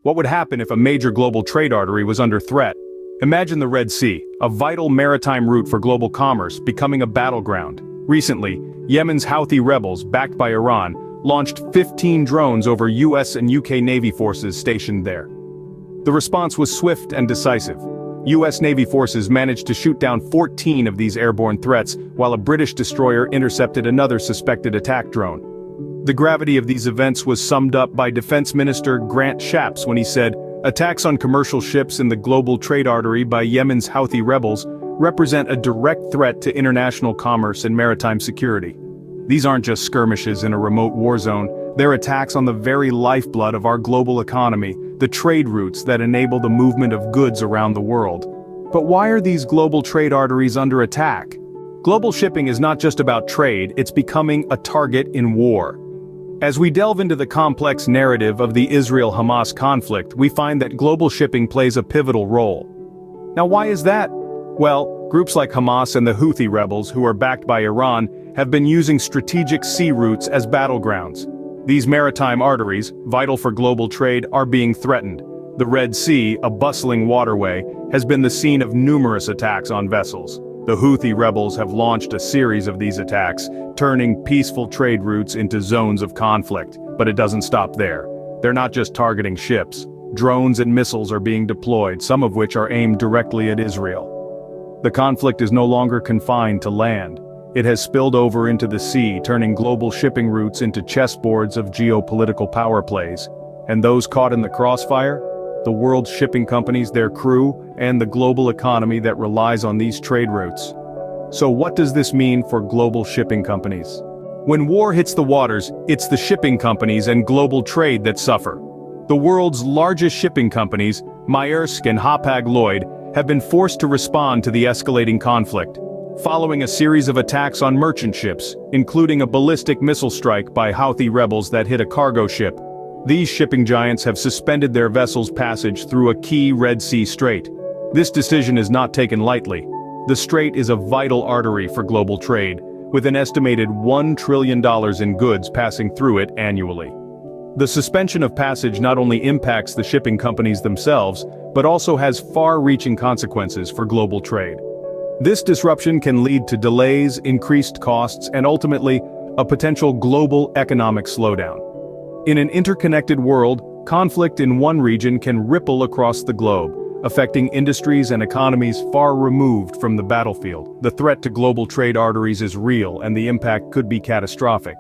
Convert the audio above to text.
What would happen if a major global trade artery was under threat? Imagine the Red Sea, a vital maritime route for global commerce, becoming a battleground. Recently, Yemen's Houthi rebels, backed by Iran, launched 15 drones over US and UK Navy forces stationed there. The response was swift and decisive. US Navy forces managed to shoot down 14 of these airborne threats, while a British destroyer intercepted another suspected attack drone. The gravity of these events was summed up by Defense Minister Grant Shapps when he said, "Attacks on commercial ships in the global trade artery by Yemen's Houthi rebels represent a direct threat to international commerce and maritime security." These aren't just skirmishes in a remote war zone, they're attacks on the very lifeblood of our global economy, the trade routes that enable the movement of goods around the world. But why are these global trade arteries under attack? Global shipping is not just about trade, it's becoming a target in war. As we delve into the complex narrative of the Israel-Hamas conflict, we find that global shipping plays a pivotal role. Now, why is that? Well, groups like Hamas and the Houthi rebels, who are backed by Iran, have been using strategic sea routes as battlegrounds. These maritime arteries, vital for global trade, are being threatened. The Red Sea, a bustling waterway, has been the scene of numerous attacks on vessels. The Houthi rebels have launched a series of these attacks, turning peaceful trade routes into zones of conflict. But it doesn't stop there. They're not just targeting ships. Drones and missiles are being deployed, some of which are aimed directly at Israel. The conflict is no longer confined to land. It has spilled over into the sea, turning global shipping routes into chessboards of geopolitical power plays. And those caught in the crossfire? The world's shipping companies, their crew, and the global economy that relies on these trade routes. So what does this mean for global shipping companies? When war hits the waters, it's the shipping companies and global trade that suffer. The world's largest shipping companies, Maersk and Hapag-Lloyd, have been forced to respond to the escalating conflict. Following a series of attacks on merchant ships, including a ballistic missile strike by Houthi rebels that hit a cargo ship, these shipping giants have suspended their vessels' passage through a key Red Sea strait. This decision is not taken lightly. The strait is a vital artery for global trade, with an estimated $1 trillion in goods passing through it annually. The suspension of passage not only impacts the shipping companies themselves, but also has far-reaching consequences for global trade. This disruption can lead to delays, increased costs, and ultimately, a potential global economic slowdown. In an interconnected world, conflict in one region can ripple across the globe, affecting industries and economies far removed from the battlefield. The threat to global trade arteries is real, and the impact could be catastrophic.